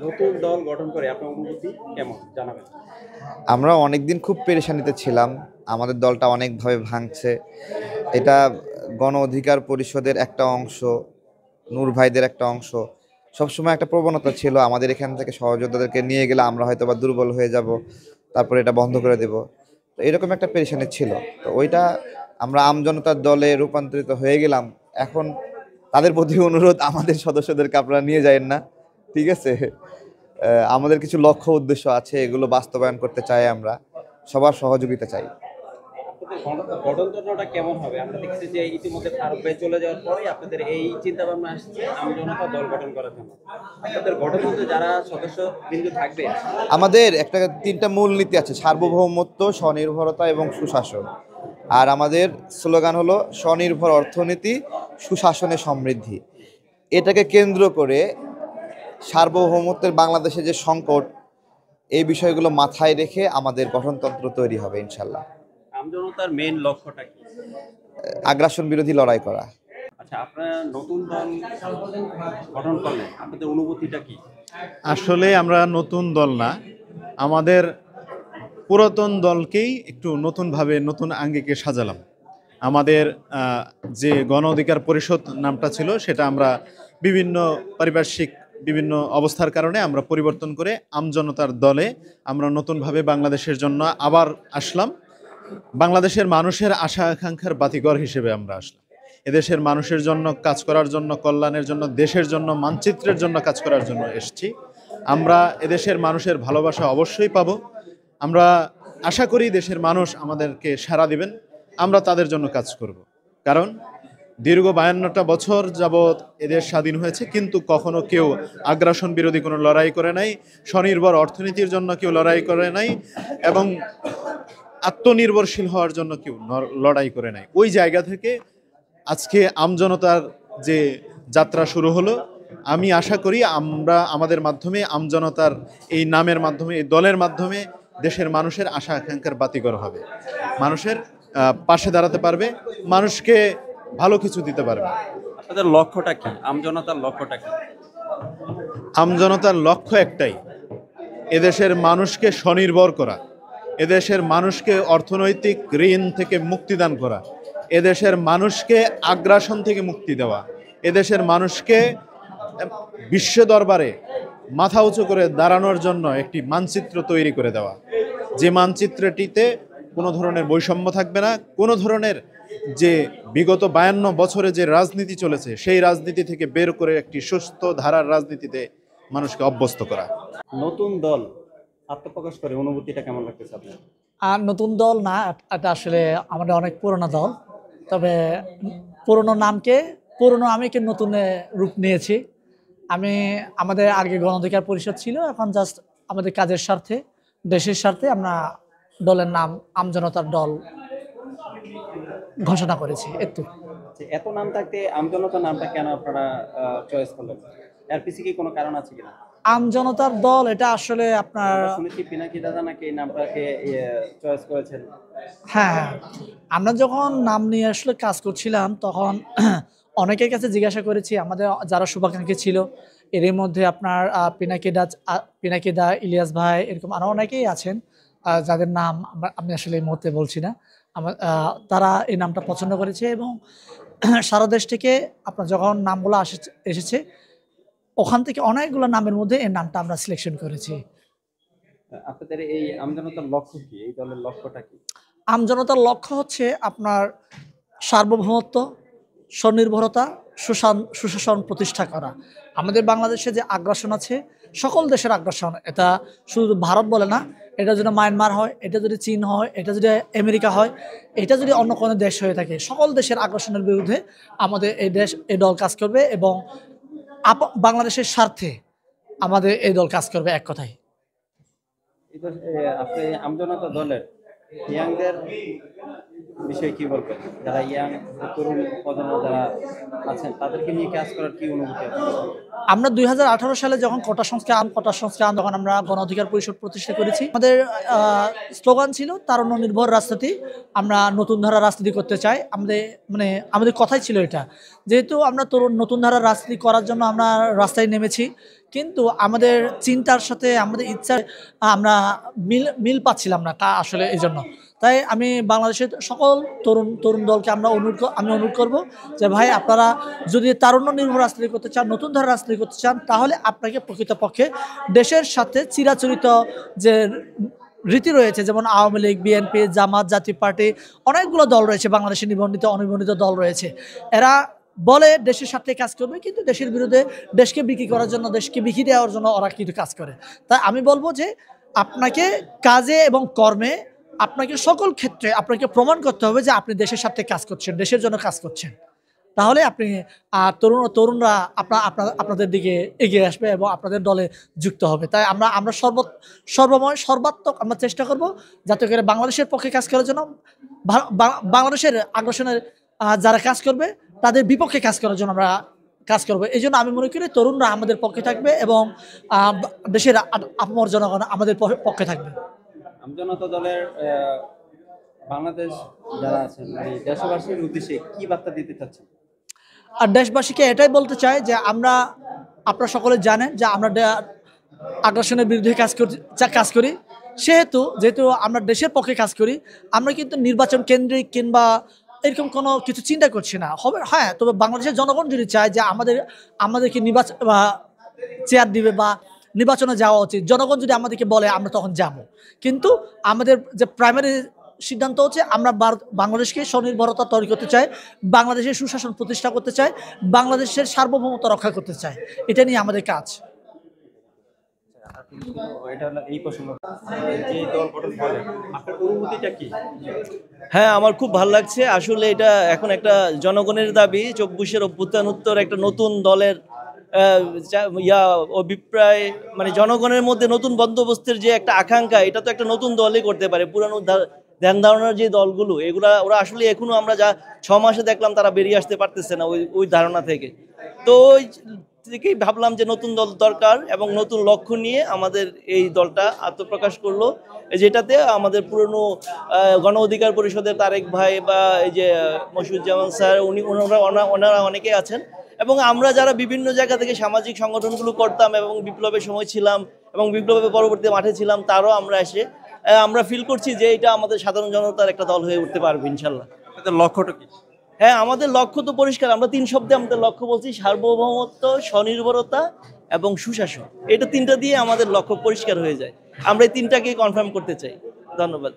নতুন দল গঠন করে আপনার অনুভূতি কেমন জানাবেন? আমরা অনেকদিন খুব পেরেশানিতে ছিলাম। আমাদের দলটা অনেকভাবে ভাঙছে। এটা গণ অধিকার পরিষদের একটা অংশ, নূর ভাইদের একটা অংশ। সবসময় একটা প্রবণতা ছিল আমাদের এখান থেকে সহযোদ্ধাদেরকে নিয়ে গেলে আমরা হয়তো বা দুর্বল হয়ে যাব, তারপরে এটা বন্ধ করে দেব। তো এরকম একটা পেরেশানি ছিল। তো ওইটা আমরা আমজনতার দলে রূপান্তরিত হয়ে গেলাম। এখন তাদের প্রতি অনুরোধ, আমাদের সদস্যদেরকে আপনারা নিয়ে যায়েন না, ঠিক আছে? আমাদের কিছু লক্ষ্য উদ্দেশ্য আছে, এগুলো বাস্তবায়ন করতে চাই আমরা। সবার সহযোগিতা চাই। আপনাদের গঠনতন্ত্রটা কেমন হবে? আমরা দেখছি যে ইতিমধ্যে ফারুক ভাই চলে যাওয়ার পরেই আপনাদের এই চিন্তা ভাবনা আসছে আমজনতা দল গঠন করার জন্য। আপনাদের গঠনতন্ত্রে যারা সদস্য বিন্দু থাকবে। আমাদের একটা ৩টা মূলনীতি আছে: সার্বভৌমত্ব, স্বনির্ভরতা এবং সুশাসন। আর আমাদের স্লোগান হলো স্বনির্ভর অর্থনীতি, সুশাসনে সমৃদ্ধি। এটাকে কেন্দ্র করে সার্বভৌমত্বের বাংলাদেশে যে সংকট, এই বিষয়গুলো মাথায় রেখে আমাদের গঠনতন্ত্র তৈরি হবে ইনশাল্লাহ। আমজনতার মেইন লক্ষ্যটা কি? আগ্রাসন বিরোধী লড়াই করা। আচ্ছা, আপনারা নতুন দল গঠন করলেন, আপনাদের অনুভূতিটা কি? আসলে আমরা নতুন দল না, আমাদের পুরাতন দলকেই একটু নতুনভাবে নতুন আঙ্গিকে সাজালাম। আমাদের যে গণ অধিকার পরিষদ নামটা ছিল সেটা আমরা বিভিন্ন পারিপার্শ্বিক বিভিন্ন অবস্থার কারণে আমরা পরিবর্তন করে আমজনতার দলে আমরা নতুনভাবে বাংলাদেশের জন্য আবার আসলাম। বাংলাদেশের মানুষের আশা আকাঙ্ক্ষার বাতিঘর হিসেবে আমরা আসলাম। এদেশের মানুষের জন্য কাজ করার জন্য, কল্যাণের জন্য, দেশের জন্য, মানচিত্রের জন্য কাজ করার জন্য এসেছি। আমরা এদেশের মানুষের ভালোবাসা অবশ্যই পাবো। আমরা আশা করি দেশের মানুষ আমাদেরকে সাড়া দিবেন, আমরা তাদের জন্য কাজ করব। কারণ দীর্ঘ 52টা বছর যাবৎ এদেশ স্বাধীন হয়েছে, কিন্তু কখনো কেউ আগ্রাসন বিরোধী কোনো লড়াই করে নাই, স্বনির্ভর অর্থনীতির জন্য কেউ লড়াই করে নাই, এবং আত্মনির্ভরশীল হওয়ার জন্য কেউ লড়াই করে নাই। ওই জায়গা থেকে আজকে আমজনতার যে যাত্রা শুরু হলো, আমি আশা করি আমরা আমাদের মাধ্যমে, আমজনতার এই নামের মাধ্যমে, এই দলের মাধ্যমে দেশের মানুষের আশা আকাঙ্ক্ষার বাতিঘর হবে, মানুষের পাশে দাঁড়াতে পারবে, মানুষকে ভালো কিছু দিতে পারবে। আপনাদের লক্ষ্যটা কি? আমজনতার লক্ষ্যটা কি? আমজনতার লক্ষ্য একটাই, এদেশের মানুষকে স্বনির্ভর করা, এদেশের মানুষকে অর্থনৈতিক ঋণ থেকে মুক্তিদান করা, এদেশের মানুষকে আগ্রাসন থেকে মুক্তি দেওয়া, এদেশের মানুষকে বিশ্ব দরবারে মাথা উঁচু করে দাঁড়ানোর জন্য একটি মানচিত্র তৈরি করে দেওয়া, যে মানচিত্রটিতে কোনো ধরনের বৈষম্য থাকবে না, কোনো ধরনের যে বিগত 52 বছরে যে রাজনীতি চলেছে সেই রাজনীতি থেকে বের করে একটি সুস্থ ধারার রাজনীতিতে মানুষকে অভ্যস্ত করা। নতুন দল আত্মপ্রকাশ করে অনুভূতিটা কেমন লাগতেছে আপনার? আর নতুন দল না, এটা আসলে আমাদের অনেক পুরনো দল। তবে পুরনো নামকে, পুরনো আমিকে নতুন রূপ নিয়েছি। আমাদের আগে গণ অধিকার পরিষদ ছিল, এখন জাস্ট আমাদের কাজের স্বার্থে, দেশের স্বার্থে আমরা দলের নাম আমজনতার দল ঘোষণা করেছি। একটু এত নাম থাকতে আমজনতা নামটা কেন আপনারা চয়েস করলেন? এর পিছনে কি কোনো কারণ আছে কিনা? আমজনতার দল, এটা আসলে আপনার শুনেছি পিনাকি দাদা নাকি এই নামটাকে চয়েস করেছেন। হ্যাঁ, আমরা যখন নাম নিয়ে আসলে কাজ করছিলাম তখন অনেকের কাছে জিজ্ঞাসা করেছি, আমাদের যারা শুভাকাঙ্ক্ষী ছিল, এর মধ্যে আপনার পিনাকিদা, ইলিয়াস ভাই, এরকম আরও অনেকেই আছেন যাদের নাম আমি আসলে এই মুহূর্তে বলছি না। তারা এই নামটা পছন্দ করেছে এবং সারা দেশ থেকে আপনার যখন নামগুলো এসেছে ওখান থেকে অনেকগুলো নামের মধ্যে এই নামটা আমরা সিলেকশন করেছি। আপনাদের এই আমজনতার লক্ষ্য কি? এই দলের লক্ষ্যটা কি? আমজনতার লক্ষ্য হচ্ছে আপনার সার্বভৌমত্ব, স্বনির্ভরতা, সুশাসন প্রতিষ্ঠা করা। আমাদের বাংলাদেশে যে আগ্রাসন আছে, সকল দেশের আগ্রাসন, এটা শুধু ভারত বলে না, এটা যদি মায়ানমার হয়, এটা যদি চীন হয়, এটা যদি আমেরিকা হয়, এটা যদি অন্য কোনো দেশ হয়ে থাকে, সকল দেশের আগ্রাসনের বিরুদ্ধে আমাদের এই দল কাজ করবে এবং বাংলাদেশের স্বার্থে আমাদের এই দল কাজ করবে, এক কথায়। আপনি আমজনতা দলের ইয়াংদের বিষয়ে কি বলবেন? যারা ইয়াং তরুণ প্রজন্ম যারা আছেন তাদেরকে নিয়ে কাজ করার কি অনুভূতি আছে? আমরা 2018 সালে যখন কোটা সংস্কার যখন আমরা গণ অধিকার পরিষদ প্রতিষ্ঠা করেছি, আমাদের স্লোগান ছিল তারুণ্য নির্ভর রাজনীতি, আমরা নতুন ধারা রাজনীতি করতে চাই। আমাদের কথাই ছিল এটা। যেহেতু আমরা নতুন ধারা রাজনীতি করার জন্য আমরা রাস্তায় নেমেছি, কিন্তু আমাদের চিন্তার সাথে আমাদের ইচ্ছার আমরা মিল পাচ্ছিলাম না আসলে এই জন্য। তাই আমি বাংলাদেশের সকল তরুণ দলকে আমি অনুরোধ করব যে ভাই আপনারা যদি তারুণ্য নির্ভর রাজনীতি করতে চান, নতুন ধারার রাজনীতি করতে চান, তাহলে আপনাকে প্রকৃতপক্ষে দেশের সাথে চিরাচরিত যে রীতি রয়েছে, যেমন আওয়ামী লীগ, বিএনপি, জামাত, জাতীয় পার্টি, অনেকগুলো দল রয়েছে, বাংলাদেশে নিবন্ধিত অনিবন্ধিত দল রয়েছে। এরা বলে দেশের স্বার্থে কাজ করবে, কিন্তু দেশের বিরুদ্ধে, দেশকে বিক্রি করার জন্য, দেশকে বিক্রি দেওয়ার জন্য ওরা কিন্তু কাজ করে। তাই আমি বলবো যে আপনাকে কাজে এবং কর্মে, আপনাকে সকল ক্ষেত্রে আপনাকে প্রমাণ করতে হবে যে আপনি দেশের স্বার্থে কাজ করছেন, দেশের জন্য কাজ করছেন। তাহলে আপনি তরুণরা আপনাদের দিকে এগিয়ে আসবে এবং আপনাদের দলে যুক্ত হবে। তাই আমরা সর্বাত্মক আমরা চেষ্টা করব যাতে করে বাংলাদেশের পক্ষে কাজ করার জন্য, বাংলাদেশের আগ্রাসনের যারা কাজ করবে তাদের বিপক্ষে কাজ করার জন্য আমরা কাজ করবো। এই জন্য আমি মনে করি তরুণরা আমাদের পক্ষে থাকবে এবং দেশের আপামর জনগণ আমাদের পক্ষে থাকবে। আমজনতা দলের বাংলাদেশ যারা আছেন মানে দেশবাসীর উদ্দেশ্যে কি বার্তা দিতে চাচ্ছেন? আর দেশবাসীকে এটাই বলতে চাই যে আপনারা সকলে জানেন যে আমরা আগ্রাসনের বিরুদ্ধে কাজ করি, যেহেতু আমরা দেশের পক্ষে কাজ করি, আমরা কিন্তু নির্বাচন কেন্দ্রিক কিংবা এরকম কোনো কিছু চিন্তা করছি না। হ্যাঁ, তবে বাংলাদেশের জনগণ যদি চায় যে আমাদেরকে নির্বাচন চেয়ার দিবে বা নির্বাচনে যাওয়া উচিত, জনগণ যদি আমাদেরকে বলে আমরা তখন যাব। কিন্তু আমাদের যে প্রাইমারি সিদ্ধান্ত হচ্ছে আমরা বাংলাদেশকে স্বনির্ভরতা তৈরি করতে চাই, বাংলাদেশের সুশাসন প্রতিষ্ঠা করতে চাই, বাংলাদেশের সার্বভৌমত্ব রক্ষা করতে চাই। এটা নিয়ে আমাদের কাজ। এটা হলো এই প্রসঙ্গ, যে দল গঠন করলেন আপনার অনুভূতিটা কি? হ্যাঁ, আমার খুব ভালো লাগছে। আসলে এটা এখন একটা জনগণের দাবি, 24-এর অভ্যুত্থানোত্তর একটা নতুন দলের অভিপ্রায়, মানে জনগণের মধ্যে নতুন বন্দোবস্তের যে একটা আকাঙ্ক্ষা, এটা তো একটা নতুন দলই করতে পারে। পুরানো ধ্যান ধারণার যে দলগুলো, ওরা আসলে এখনো আমরা যা 6 মাসে দেখলাম তারা বেরিয়ে আসতে পারতেছে না ওই ধারণা থেকে। তো ওই থেকেই ভাবলাম যে নতুন দল দরকার এবং নতুন লক্ষ্য নিয়ে আমাদের এই দলটা আত্মপ্রকাশ করলো, যেটাতে আমাদের পুরনো গণ অধিকার পরিষদের তারেক ভাই বা এই যে মশিউজ্জামান স্যার, ওনারা অনেকে আছেন, এবং আমরা যারা বিভিন্ন জায়গা থেকে সামাজিক সংগঠনগুলো করতাম এবং বিপ্লবের সময় ছিলাম এবং বিপ্লবের পরবর্তী মাঠে ছিলাম, তারও আমরা ফিল করছি যে এটা আমাদের সাধারণ জনতার একটা দল হয়ে উঠতে পারবে ইনশাল্লাহ। আপনাদের লক্ষ্যটা কি? হ্যাঁ, আমাদের লক্ষ্য তো পরিষ্কার। আমরা 3 শব্দে আমাদের লক্ষ্য বলছি: সার্বভৌমত্ব, স্বনির্ভরতা এবং সুশাসন। এটা 3টা দিয়ে আমাদের লক্ষ্য পরিষ্কার হয়ে যায়। আমরা এই 3টাকেই কনফার্ম করতে চাই। ধন্যবাদ।